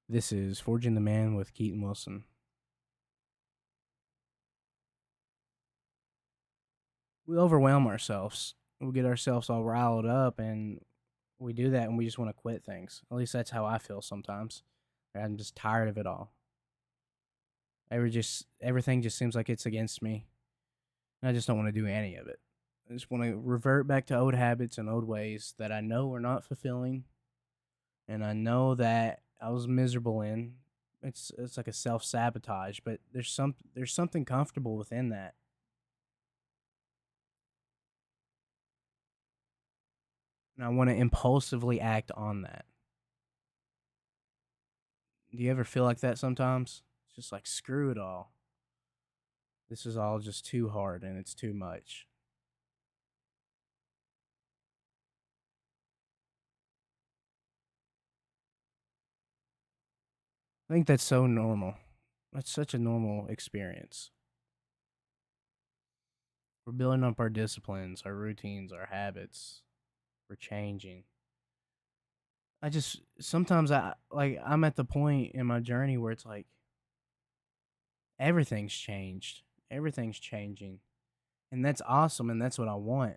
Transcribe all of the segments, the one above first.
This is Forging the Man with Keaton Wilson. We overwhelm ourselves. We get ourselves all riled up, and we do that, and we just want to quit things. At least that's how I feel sometimes. I'm just tired of it all. Everything just seems like it's against me, and I just don't want to do any of it. I just want to revert back to old habits and old ways that I know are not fulfilling, and I know that I was miserable in. It's like a self sabotage, but there's something comfortable within that, and I want to impulsively act on that. Do you ever feel like that sometimes? It's just like screw it all. This is all just too hard and it's too much. I think that's so normal. That's such a normal experience. We're building up our disciplines, our routines, our habits. We're changing. I just sometimes I'm at the point in my journey where it's like everything's changed. Everything's changing. And that's awesome and that's what I want.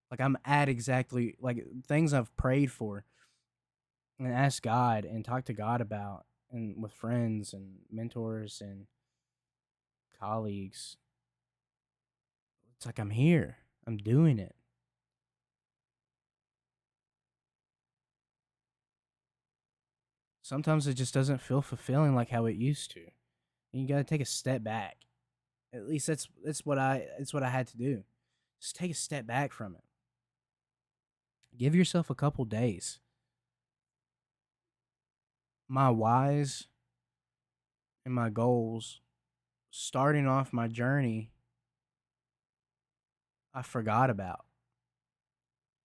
Like I'm at exactly like things I've prayed for and ask God and talk to God about and with friends and mentors and colleagues. It's like I'm here. I'm doing it. Sometimes it just doesn't feel fulfilling like how it used to. And you got to take a step back. At least that's what I had to do. Just take a step back from it. Give yourself a couple days. My whys and my goals starting off my journey I forgot about.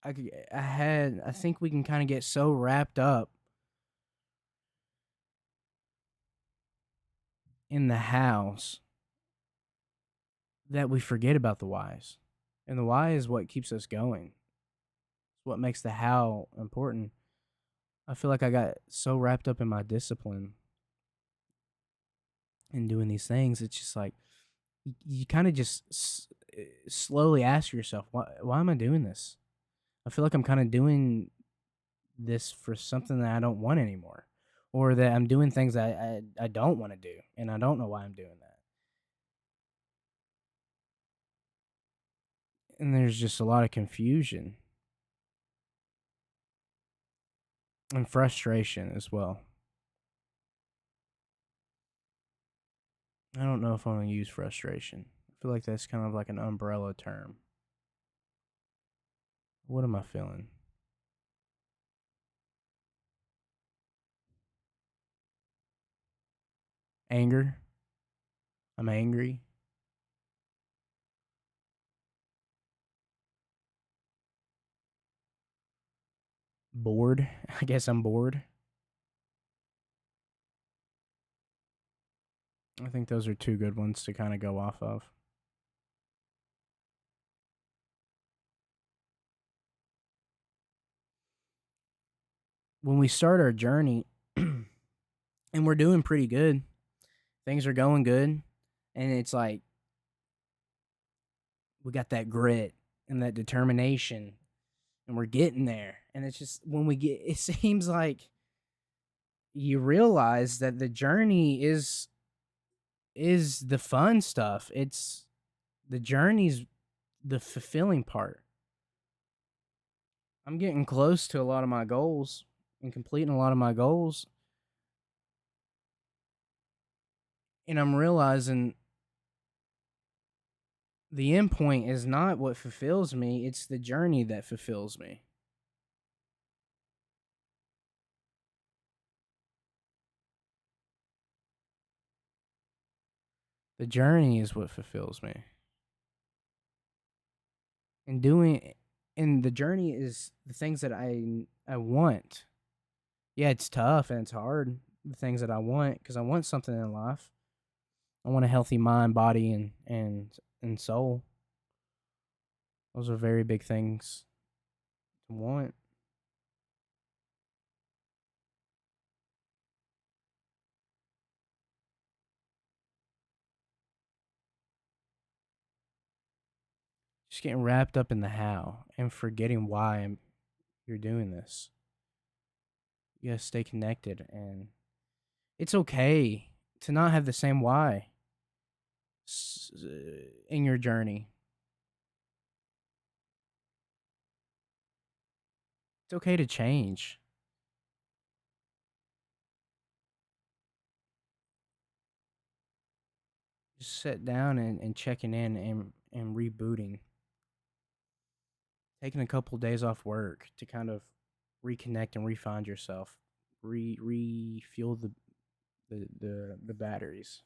I think we can kind of get so wrapped up in the hows that we forget about the whys. And the why is what keeps us going. It's what makes the how important. I feel like I got so wrapped up in my discipline and doing these things. It's just like you kind of just slowly ask yourself, why am I doing this? I feel like I'm kind of doing this for something that I don't want anymore, or that I'm doing things I don't want to do, and I don't know why I'm doing that. And there's just a lot of confusion and frustration as well. I don't know if I want to use frustration. I feel like that's kind of like an umbrella term. What am I feeling? Anger. I'm angry. Bored. I guess I'm bored. I think those are two good ones to kind of go off of. When we start our journey and we're doing pretty good, things are going good, and it's like we got that grit and that determination and we're getting there. And it's just when we get, it seems like you realize that the journey is the fun stuff. It's the journey's the fulfilling part. I'm getting close to a lot of my goals and completing a lot of my goals, and I'm realizing the end point is not what fulfills me, it's the journey that fulfills me. The journey is what fulfills me. And doing and the journey is the things that I want. Yeah, it's tough and it's hard. The things that I want because I want something in life. I want a healthy mind, body, and soul. Those are very big things to want. Just getting wrapped up in the how and forgetting why you're doing this. You gotta stay connected, and it's okay to not have the same why in your journey. It's okay to change. Just sit down and checking in and rebooting. Taking a couple days off work to kind of reconnect and refind yourself. Refuel the batteries.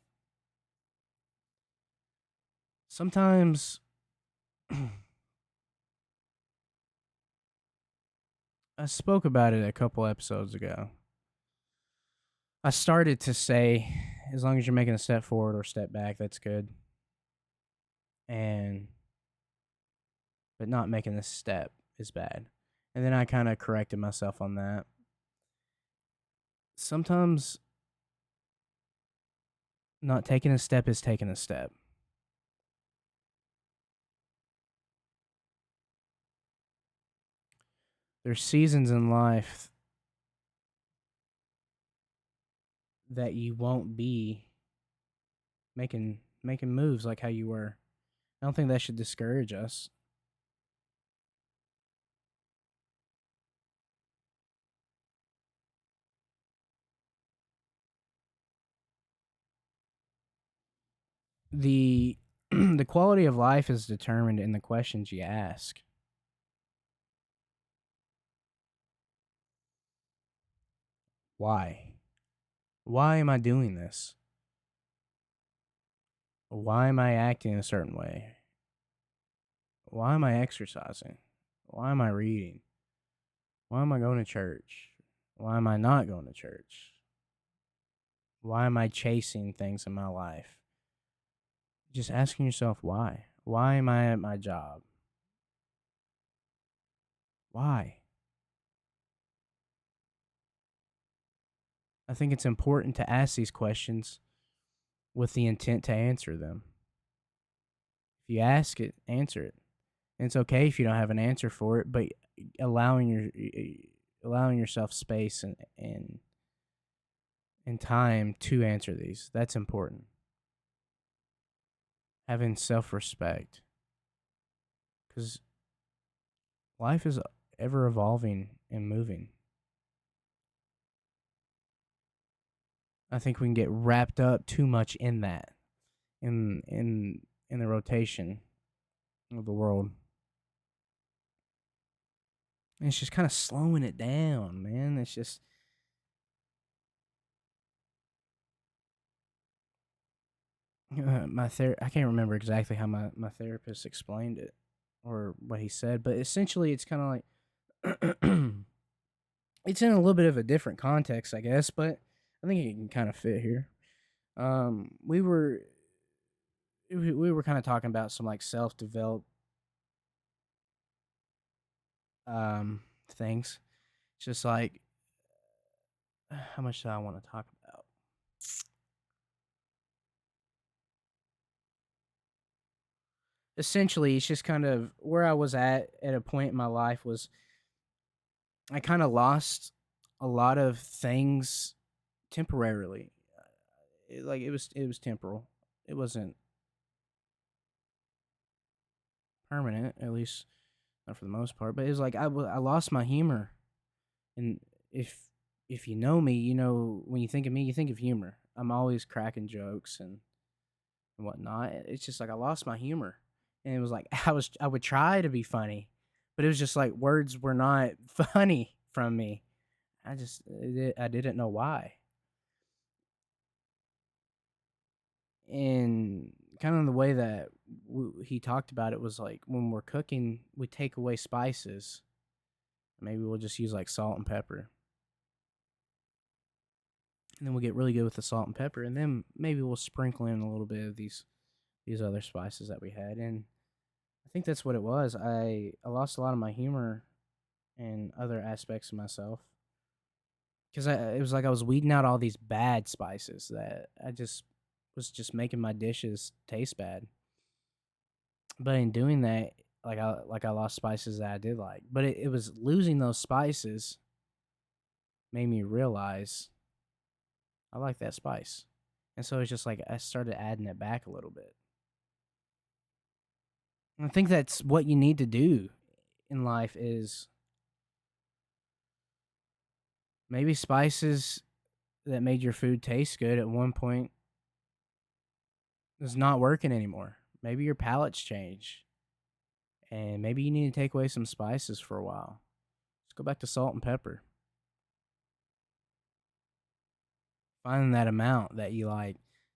Sometimes I spoke about it a couple episodes ago. I started to say, as long as you're making a step forward or step back, that's good. And but not making a step is bad. And then I kind of corrected myself on that. Sometimes not taking a step is taking a step. There's seasons in life that you won't be making moves like how you were. I don't think that should discourage us. The the quality of life is determined in the questions you ask. Why? Why am I doing this? Why am I acting a certain way? Why am I exercising? Why am I reading? Why am I going to church? Why am I not going to church? Why am I chasing things in my life? Just asking yourself why. Why am I at my job? Why? I think it's important to ask these questions with the intent to answer them. If you ask it, answer it. And it's okay if you don't have an answer for it, but allowing allowing yourself space and time to answer these, that's important. Having self-respect, cuz life is ever evolving and moving. I think we can get wrapped up too much in that, in the rotation of the world. And it's just kind of slowing it down, man. It's just I can't remember exactly how my therapist explained it or what he said, but essentially it's kind of like it's in a little bit of a different context, I guess, but I think it can kind of fit here. We were kind of talking about some like self developed things. It's just like how much do I want to talk about? Essentially, it's just kind of where I was at a point in my life was I kind of lost a lot of things temporarily. Like it was temporal. It wasn't permanent, at least not for the most part. But it was like I lost my humor, and if if you know me, you know when you think of me, you think of humor. I'm always cracking jokes and whatnot. It's just like I lost my humor, and it was like I would try to be funny, but it was just like words were not funny from me. I didn't know why, and kind of the way that he talked about it was like when we're cooking, we take away spices. Maybe we'll just use like salt and pepper, and then we'll get really good with the salt and pepper, and then maybe we'll sprinkle in a little bit of these other spices that we had, and I think that's what it was. I lost a lot of my humor and other aspects of myself because it was like I was weeding out all these bad spices that I just was just making my dishes taste bad. But in doing that, I lost spices that I did like, but it was losing those spices made me realize I like that spice, and so it's just like I started adding it back a little bit. And I think that's what you need to do in life is maybe spices that made your food taste good at one point is not working anymore. Maybe your palate's changed, and maybe you need to take away some spices for a while. Let's go back to salt and pepper. Find that amount that you like.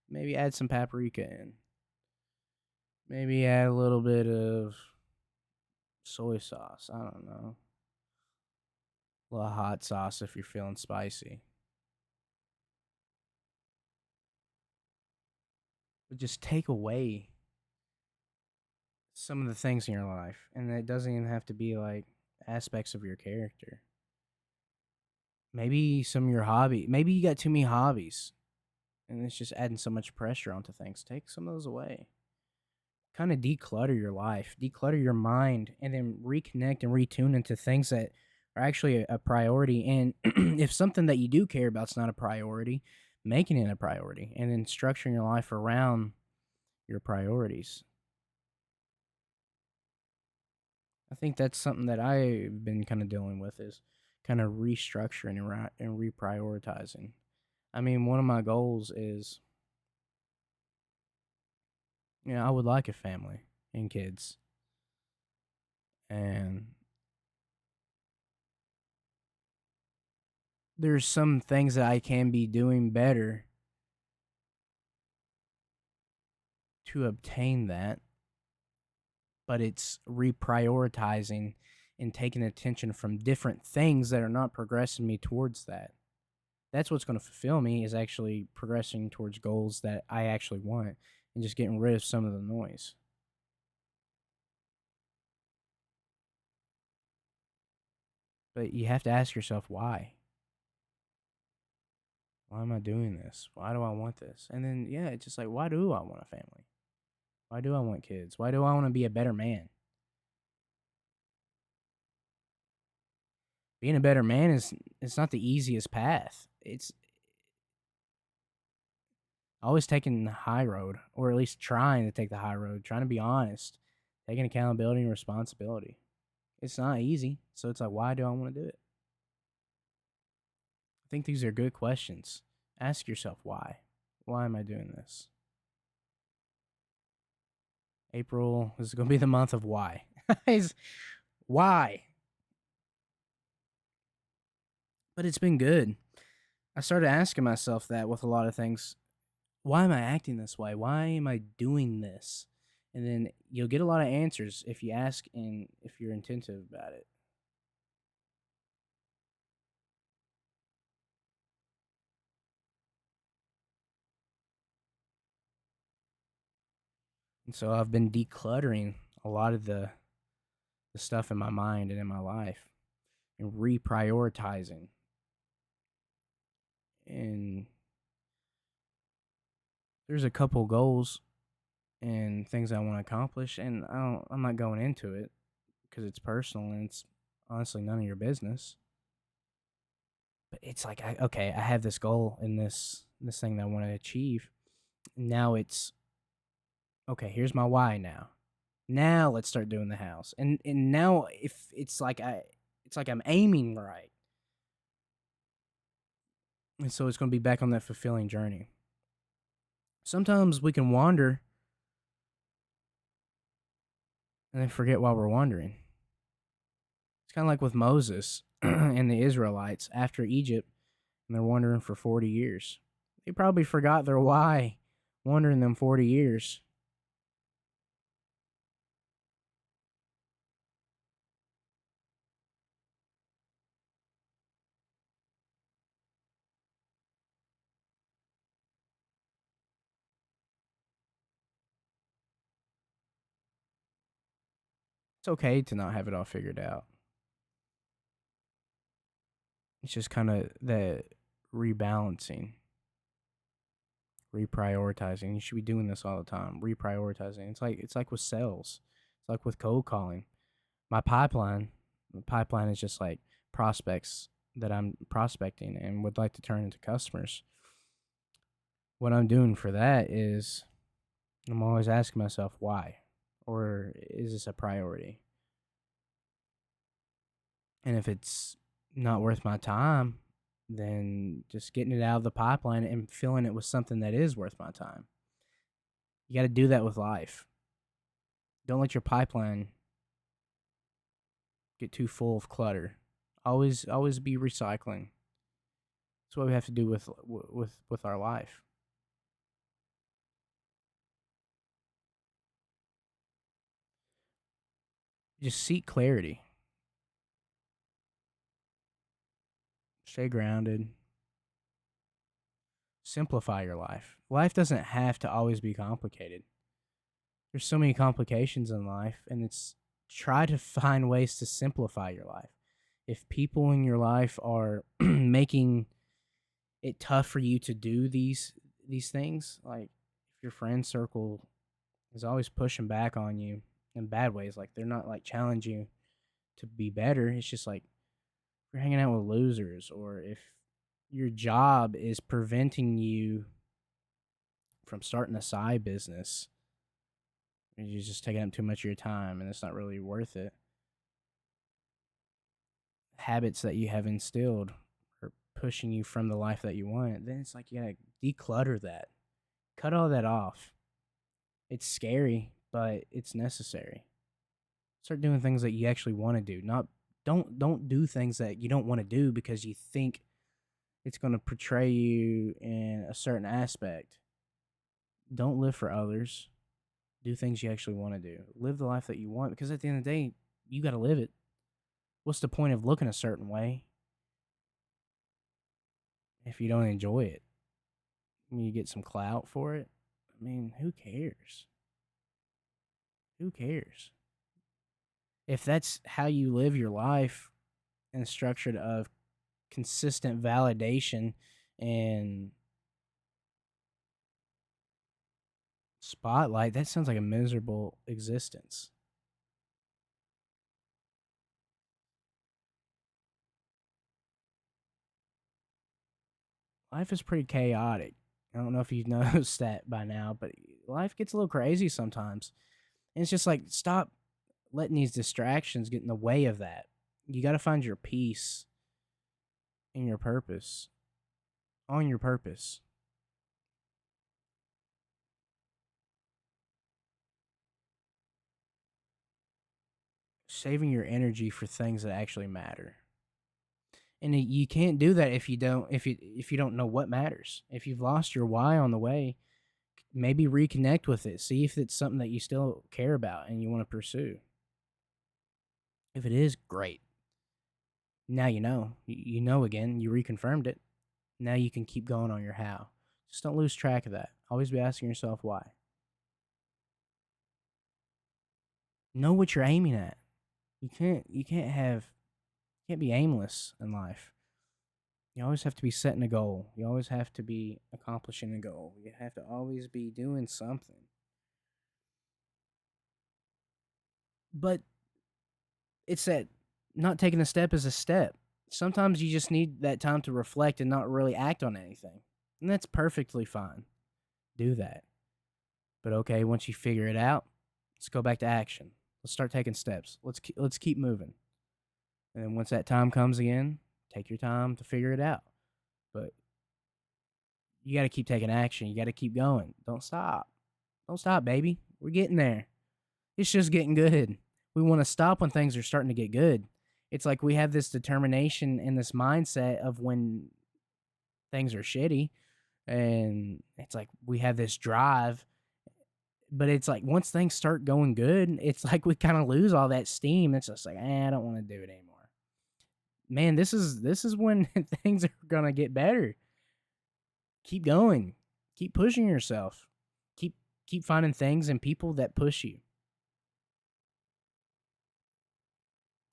Maybe add some paprika in. Maybe add a little bit of soy sauce. I don't know. A little hot sauce if you're feeling spicy. But just take away some of the things in your life. And it doesn't even have to be like aspects of your character. Maybe some of your hobby. Maybe you got too many hobbies and it's just adding so much pressure onto things. Take some of those away. Kind of declutter your life, declutter your mind, and then reconnect and retune into things that are actually a priority. And if something that you do care about is not a priority, making it a priority and then structuring your life around your priorities. I think that's something that I've been kind of dealing with is kind of restructuring and reprioritizing. I mean, one of my goals is, I would like a family and kids. And there's some things that I can be doing better to obtain that, but it's reprioritizing and taking attention from different things that are not progressing me towards that. That's what's going to fulfill me is actually progressing towards goals that I actually want and just getting rid of some of the noise. But you have to ask yourself why. Why am I doing this? Why do I want this? And then, yeah, it's just like, why do I want a family? Why do I want kids? Why do I want to be a better man? Being a better man is it's not the easiest path. It's always taking the high road, or at least trying to take the high road, trying to be honest, taking accountability and responsibility. It's not easy, so it's like, why do I want to do it? I think these are good questions. Ask yourself why. Why am I doing this? April is going to be the month of why. Why? But it's been good. I started asking myself that with a lot of things. Why am I acting this way? Why am I doing this? And then you'll get a lot of answers if you ask and if you're attentive about it. And so I've been decluttering a lot of the stuff in my mind and in my life and reprioritizing. And there's a couple goals and things I want to accomplish, and I'm not going into it because it's personal and it's honestly none of your business. But it's like, okay, I have this goal in this thing that I want to achieve. Now it's okay. Here's my why now. Now let's start doing the house. And now if it's like I'm aiming right, and so it's going to be back on that fulfilling journey. Sometimes we can wander and then forget while we're wandering. It's kind of like with Moses and the Israelites after Egypt, and they're wandering for 40 years. They probably forgot their why wandering them 40 years. It's okay to not have it all figured out. It's just kind of the rebalancing, reprioritizing. You should be doing this all the time. Reprioritizing. It's like with cells. It's like with cold calling. My pipeline is just like prospects that I'm prospecting and would like to turn into customers. What I'm doing for that is I'm always asking myself why, or is this a priority? And if it's not worth my time, then just getting it out of the pipeline and filling it with something that is worth my time. You got to do that with life. Don't let your pipeline get too full of clutter. Always be recycling. That's what we have to do with our life. Just seek clarity. Stay grounded. Simplify your life. Life doesn't have to always be complicated. There's so many complications in life, and it's try to find ways to simplify your life. If people in your life are making it tough for you to do these things, like if your friend circle is always pushing back on you in bad ways, like they're not like challenging you to be better. It's just like you're hanging out with losers, or if your job is preventing you from starting a side business, and you're just taking up too much of your time and it's not really worth it. Habits that you have instilled are pushing you from the life that you want, then it's like you gotta declutter that. Cut all that off. It's scary, but it's necessary. Start doing things that you actually want to do. Not don't do things that you don't want to do because you think it's going to portray you in a certain aspect. Don't live for others. Do things you actually want to do. Live the life that you want, because at the end of the day, you got to live it. What's the point of looking a certain way if you don't enjoy it? I mean, you get some clout for it. I mean, who cares? Who cares? If that's how you live your life and structured of consistent validation and spotlight, that sounds like a miserable existence. Life is pretty chaotic. I don't know if you've noticed that by now, but life gets a little crazy sometimes. And it's just like, stop letting these distractions get in the way of that. You got to find your peace in your purpose, on your purpose. Saving your energy for things that actually matter. And you can't do that if you don't know what matters. If you've lost your why on the way, maybe reconnect with it. See if it's something that you still care about and you want to pursue. If it is, great. Now you know. You know again. You reconfirmed it. Now you can keep going on your how. Just don't lose track of that. Always be asking yourself why. Know what you're aiming at. You can't be aimless in life. You always have to be setting a goal. You always have to be accomplishing a goal. You have to always be doing something. But it's that not taking a step is a step. Sometimes you just need that time to reflect and not really act on anything. And that's perfectly fine. Do that. But okay, once you figure it out, let's go back to action. Let's start taking steps. Let's keep moving. And then once that time comes again, take your time to figure it out. But you got to keep taking action. You got to keep going. Don't stop. Don't stop, baby. We're getting there. It's just getting good. We want to stop when things are starting to get good. It's like we have this determination and this mindset of when things are shitty, and it's like we have this drive, but it's like once things start going good, it's like we kind of lose all that steam. It's just like, I don't want to do it anymore. Man, this is when things are gonna get better. Keep going. Keep pushing yourself. Keep keep finding things and people that push you.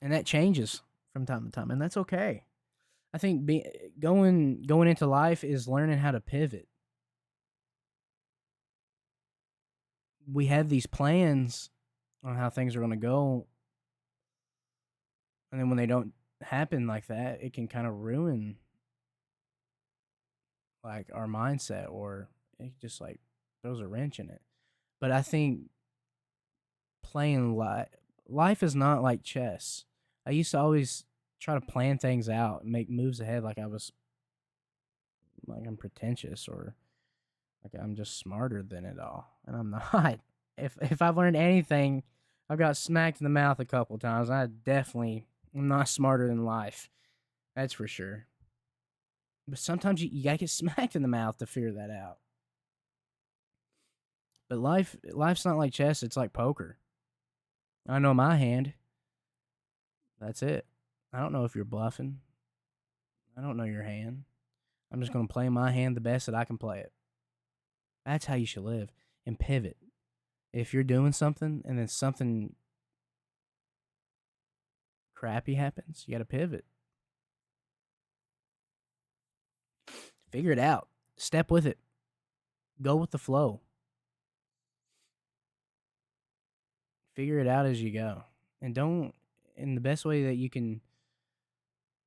And that changes from time to time, and that's okay. I think going into life is learning how to pivot. We have these plans on how things are going to go, and then when they don't happen like that, it can kind of ruin like our mindset, or it just like throws a wrench in it. But I think playing life is not like chess. I used to always try to plan things out and make moves ahead like I was like I'm pretentious or like I'm just smarter than it all, and I'm not. If I've learned anything, I've got smacked in the mouth a couple times. I definitely am not smarter than life. That's for sure. But sometimes you gotta get smacked in the mouth to figure that out. But life's not like chess, it's like poker. I know my hand. That's it. I don't know if you're bluffing. I don't know your hand. I'm just gonna play my hand the best that I can play it. That's how you should live. And pivot. If you're doing something and then something crappy happens, you gotta pivot. Figure it out. Step with it. Go with the flow. Figure it out as you go. And don't and the best way that you can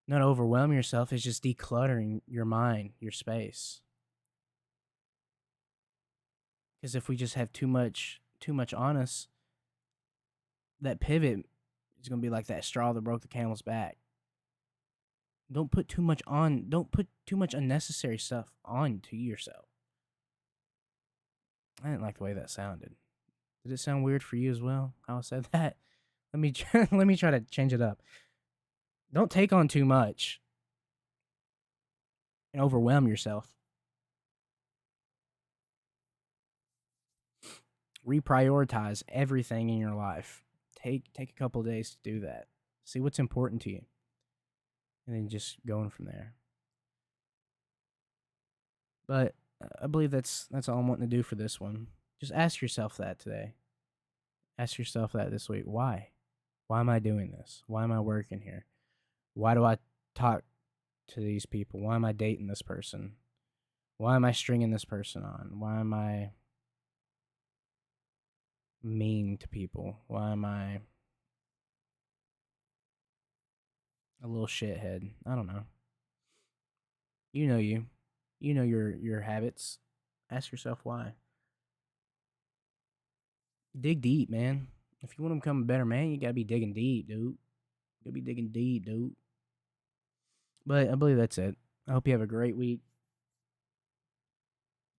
not overwhelm yourself is just decluttering your mind, your space. Because if we just have too much on us, that pivot is gonna be like that straw that broke the camel's back. Don't put too much on. Don't put too much unnecessary stuff on to yourself. I didn't like the way that sounded. Did it sound weird for you as well? How I said that? Let me try to change it up. Don't take on too much and overwhelm yourself. Reprioritize everything in your life. Take a couple of days to do that. See what's important to you, and then just going from there. But I believe that's all I'm wanting to do for this one. Just ask yourself that today. Ask yourself that this week. Why? Why am I doing this? Why am I working here? Why do I talk to these people? Why am I dating this person? Why am I stringing this person on? Why am I mean to people? Why am I a little shithead? I don't know. You know you. You know your habits. Ask yourself why. Dig deep, man. If you want to become a better man, you gotta be digging deep, dude. You gotta be digging deep, dude. But I believe that's it. I hope you have a great week.